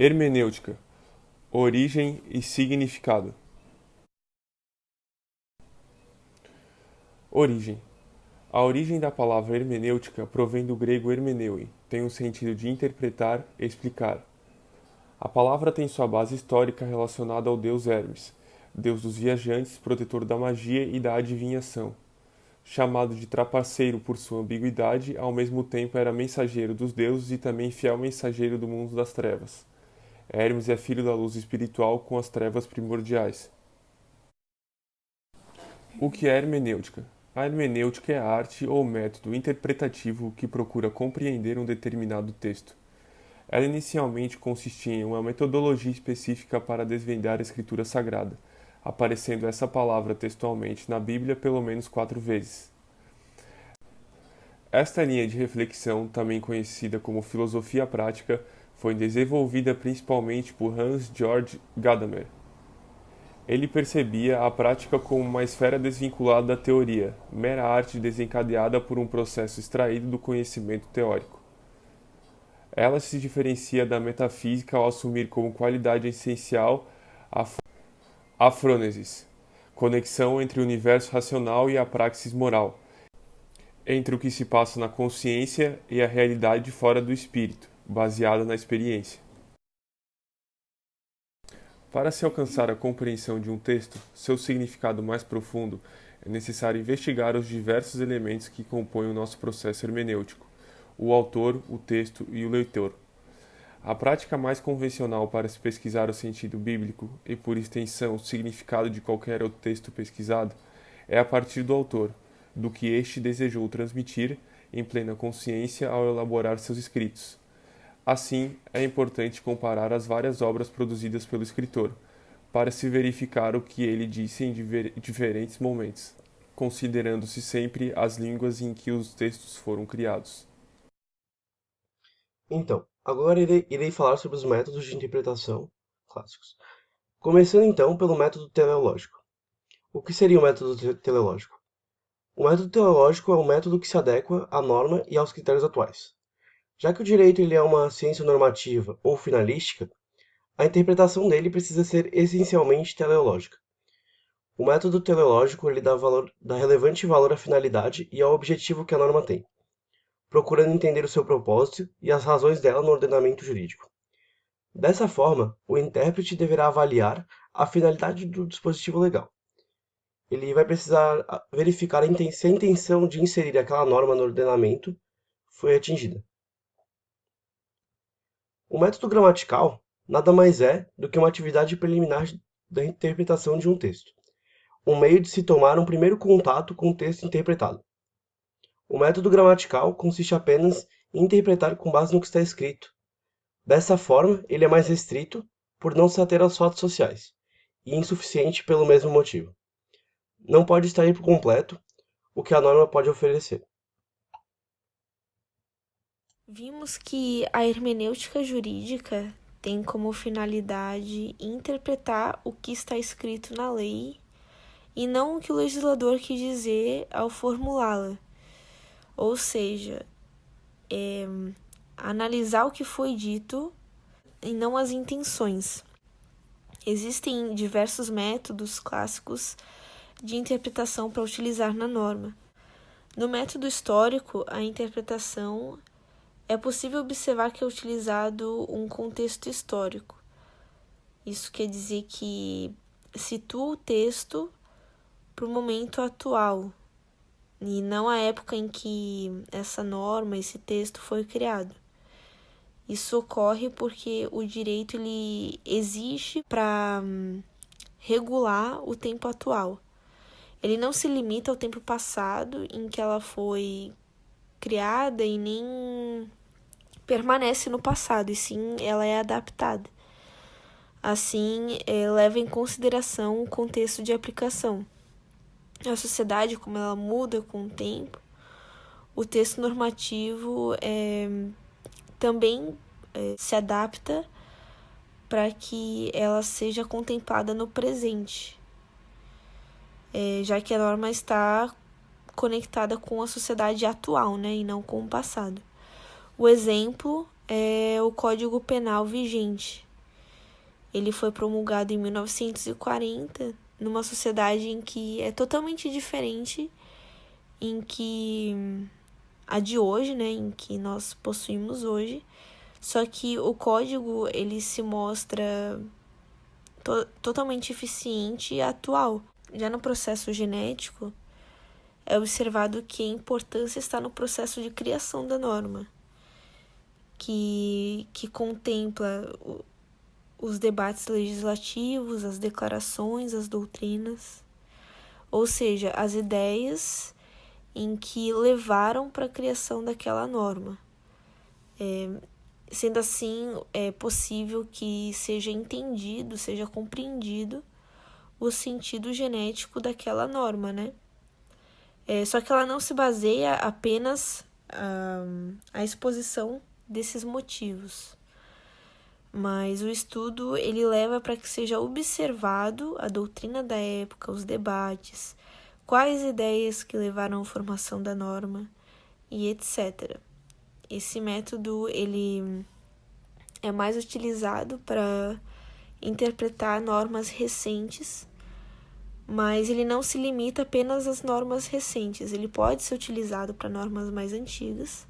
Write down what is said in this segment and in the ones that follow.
Hermenêutica, origem e significado. Origem. A origem da palavra hermenêutica provém do grego hermeneuin, tem o sentido de interpretar, explicar. A palavra tem sua base histórica relacionada ao deus Hermes, deus dos viajantes, protetor da magia e da adivinhação. Chamado de trapaceiro por sua ambiguidade, ao mesmo tempo era mensageiro dos deuses e também fiel mensageiro do mundo das trevas. Hermes é filho da luz espiritual com as trevas primordiais. O que é hermenêutica? A hermenêutica é a arte ou método interpretativo que procura compreender um determinado texto. Ela inicialmente consistia em uma metodologia específica para desvendar a escritura sagrada, aparecendo essa palavra textualmente na Bíblia pelo menos 4 vezes. Esta linha de reflexão, também conhecida como filosofia prática, foi desenvolvida principalmente por Hans Georg Gadamer. Ele percebia a prática como uma esfera desvinculada da teoria, mera arte desencadeada por um processo extraído do conhecimento teórico. Ela se diferencia da metafísica ao assumir como qualidade essencial a frônesis, conexão entre o universo racional e a praxis moral, entre o que se passa na consciência e a realidade fora do espírito, baseada na experiência. Para se alcançar a compreensão de um texto, seu significado mais profundo, é necessário investigar os diversos elementos que compõem o nosso processo hermenêutico: o autor, o texto e o leitor. A prática mais convencional para se pesquisar o sentido bíblico, e por extensão o significado de qualquer outro texto pesquisado, é a partir do autor, do que este desejou transmitir, em plena consciência ao elaborar seus escritos. Assim, é importante comparar as várias obras produzidas pelo escritor, para se verificar o que ele disse em diferentes momentos, considerando-se sempre as línguas em que os textos foram criados. Então, agora irei falar sobre os métodos de interpretação clássicos. Começando então pelo método teleológico. O que seria o método teleológico? O método teleológico é um método que se adequa à norma e aos critérios atuais. Já que o direito ele é uma ciência normativa ou finalística, a interpretação dele precisa ser essencialmente teleológica. O método teleológico ele dá relevante valor à finalidade e ao objetivo que a norma tem, procurando entender o seu propósito e as razões dela no ordenamento jurídico. Dessa forma, o intérprete deverá avaliar a finalidade do dispositivo legal. Ele vai precisar verificar se a intenção de inserir aquela norma no ordenamento foi atingida. O método gramatical nada mais é do que uma atividade preliminar da interpretação de um texto, um meio de se tomar um primeiro contato com o texto interpretado. O método gramatical consiste apenas em interpretar com base no que está escrito. Dessa forma, ele é mais restrito por não se ater aos fatos sociais, e insuficiente pelo mesmo motivo. Não pode extrair por completo o que a norma pode oferecer. Vimos que a hermenêutica jurídica tem como finalidade interpretar o que está escrito na lei e não o que o legislador quis dizer ao formulá-la. Ou seja, analisar o que foi dito e não as intenções. Existem diversos métodos clássicos de interpretação para utilizar na norma. No método histórico, a interpretação é possível observar que é utilizado um contexto histórico. Isso quer dizer que situa o texto para o momento atual e não a época em que essa norma, esse texto foi criado. Isso ocorre porque o direito ele existe para regular o tempo atual. Ele não se limita ao tempo passado em que ela foi criada e nem permanece no passado, e sim ela é adaptada. Assim, leva em consideração o contexto de aplicação. A sociedade, como ela muda com o tempo, o texto normativo também se adapta para que ela seja contemplada no presente, já que a norma está conectada com a sociedade atual, né, e não com o passado. O exemplo é o Código Penal vigente. Ele foi promulgado em 1940, numa sociedade em que é totalmente diferente em que a de hoje, né, em que nós possuímos hoje. Só que o código ele se mostra totalmente eficiente e atual. Já no processo genético, é observado que a importância está no processo de criação da norma, que contempla os debates legislativos, as declarações, as doutrinas, ou seja, as ideias em que levaram para a criação daquela norma. Sendo assim, é possível que seja entendido, seja compreendido o sentido genético daquela norma, né? Só que ela não se baseia apenas a exposição desses motivos, mas o estudo ele leva para que seja observado a doutrina da época, os debates, quais ideias que levaram à formação da norma e etc. Esse método ele é mais utilizado para interpretar normas recentes, mas ele não se limita apenas às normas recentes. Ele pode ser utilizado para normas mais antigas,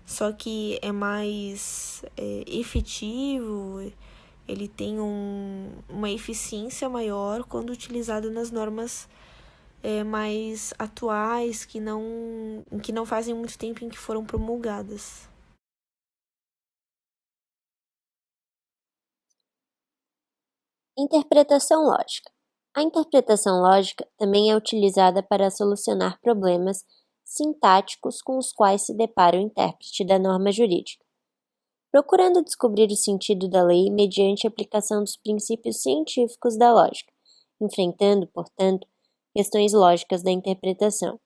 só que é mais efetivo, ele tem uma eficiência maior quando utilizado nas normas mais atuais, que não fazem muito tempo em que foram promulgadas. Interpretação lógica. A interpretação lógica também é utilizada para solucionar problemas sintáticos com os quais se depara o intérprete da norma jurídica, procurando descobrir o sentido da lei mediante a aplicação dos princípios científicos da lógica, enfrentando, portanto, questões lógicas da interpretação.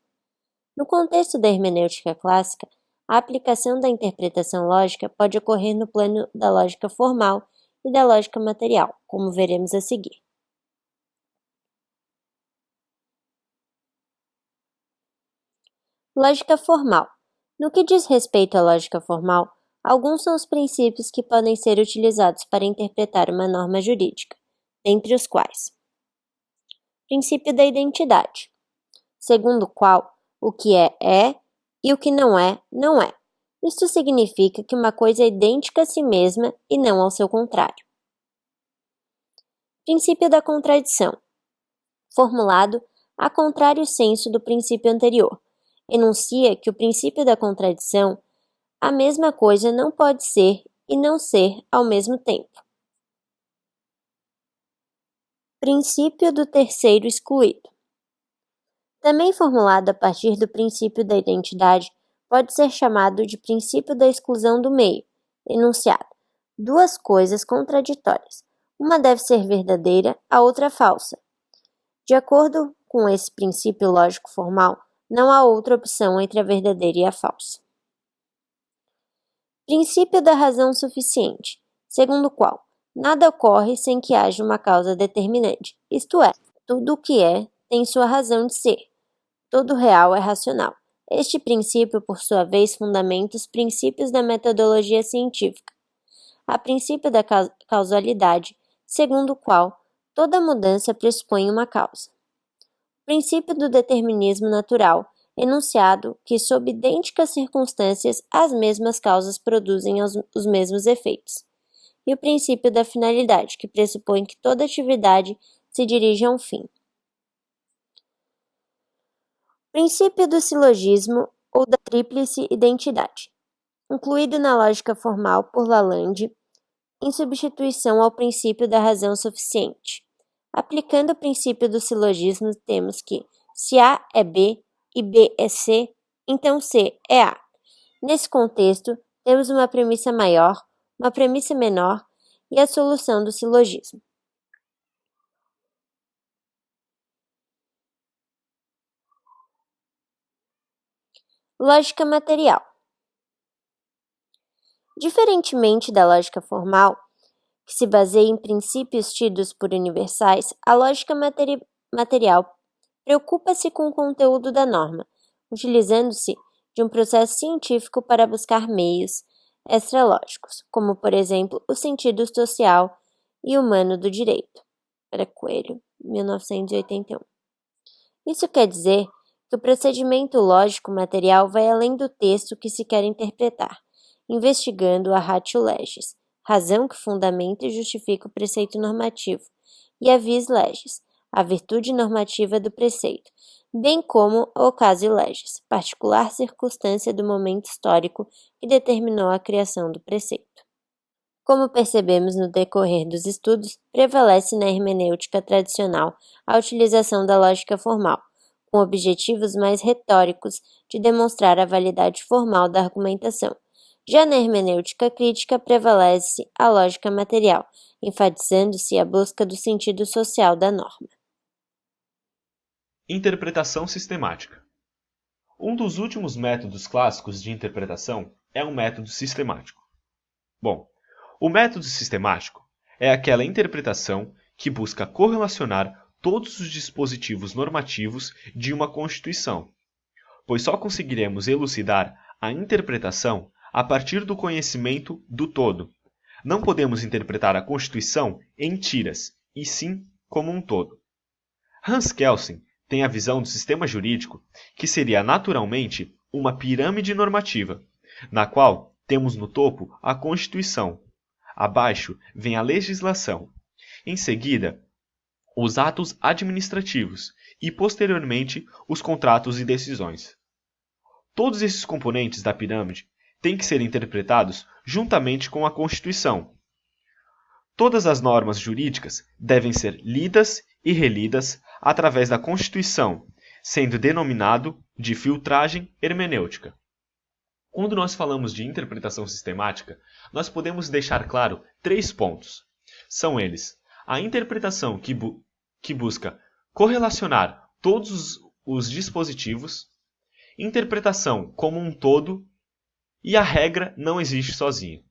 No contexto da hermenêutica clássica, a aplicação da interpretação lógica pode ocorrer no plano da lógica formal e da lógica material, como veremos a seguir. Lógica formal. No que diz respeito à lógica formal, alguns são os princípios que podem ser utilizados para interpretar uma norma jurídica, dentre os quais: princípio da identidade, segundo o qual o que é e o que não é, não é. Isto significa que uma coisa é idêntica a si mesma e não ao seu contrário. Princípio da contradição, formulado a contrário senso do princípio anterior, enuncia que o princípio da contradição, a mesma coisa não pode ser e não ser ao mesmo tempo. Princípio do terceiro excluído. Também formulado a partir do princípio da identidade, pode ser chamado de princípio da exclusão do meio, enunciado: duas coisas contraditórias, uma deve ser verdadeira, a outra falsa. De acordo com esse princípio lógico formal, não há outra opção entre a verdadeira e a falsa. Princípio da razão suficiente, segundo o qual nada ocorre sem que haja uma causa determinante, isto é, tudo o que é tem sua razão de ser, todo real é racional. Este princípio, por sua vez, fundamenta os princípios da metodologia científica. Há princípio da causalidade, segundo o qual toda mudança pressupõe uma causa. Princípio do determinismo natural, enunciado que, sob idênticas circunstâncias, as mesmas causas produzem os mesmos efeitos. E o princípio da finalidade, que pressupõe que toda atividade se dirige a um fim. Princípio do silogismo ou da tríplice identidade, incluído na lógica formal por Lalande, em substituição ao princípio da razão suficiente. Aplicando o princípio do silogismo, temos que, se A é B e B é C, então C é A. Nesse contexto, temos uma premissa maior, uma premissa menor e a solução do silogismo. Lógica material. Diferentemente da lógica formal, que se baseia em princípios tidos por universais, a lógica material preocupa-se com o conteúdo da norma, utilizando-se de um processo científico para buscar meios extralógicos, como, por exemplo, o sentido social e humano do direito. Era Coelho, 1981. Isso quer dizer que o procedimento lógico material vai além do texto que se quer interpretar, investigando a ratio legis, razão que fundamenta e justifica o preceito normativo, e a vis legis, a virtude normativa do preceito, bem como a occasio legis, particular circunstância do momento histórico que determinou a criação do preceito. Como percebemos no decorrer dos estudos, prevalece na hermenêutica tradicional a utilização da lógica formal, com objetivos mais retóricos de demonstrar a validade formal da argumentação. Já na hermenêutica crítica prevalece a lógica material, enfatizando-se a busca do sentido social da norma. Interpretação sistemática. Um dos últimos métodos clássicos de interpretação é o método sistemático. Bom, o método sistemático é aquela interpretação que busca correlacionar todos os dispositivos normativos de uma Constituição, pois só conseguiremos elucidar a interpretação a partir do conhecimento do todo. Não podemos interpretar a Constituição em tiras, e sim como um todo. Hans Kelsen tem a visão do sistema jurídico que seria naturalmente uma pirâmide normativa, na qual temos no topo a Constituição, abaixo vem a legislação, em seguida os atos administrativos e, posteriormente, os contratos e decisões. Todos esses componentes da pirâmide têm que ser interpretados juntamente com a Constituição. Todas as normas jurídicas devem ser lidas e relidas através da Constituição, sendo denominado de filtragem hermenêutica. Quando nós falamos de interpretação sistemática, nós podemos deixar claro 3 pontos. São eles: a interpretação que busca correlacionar todos os dispositivos, interpretação como um todo e a regra não existe sozinha.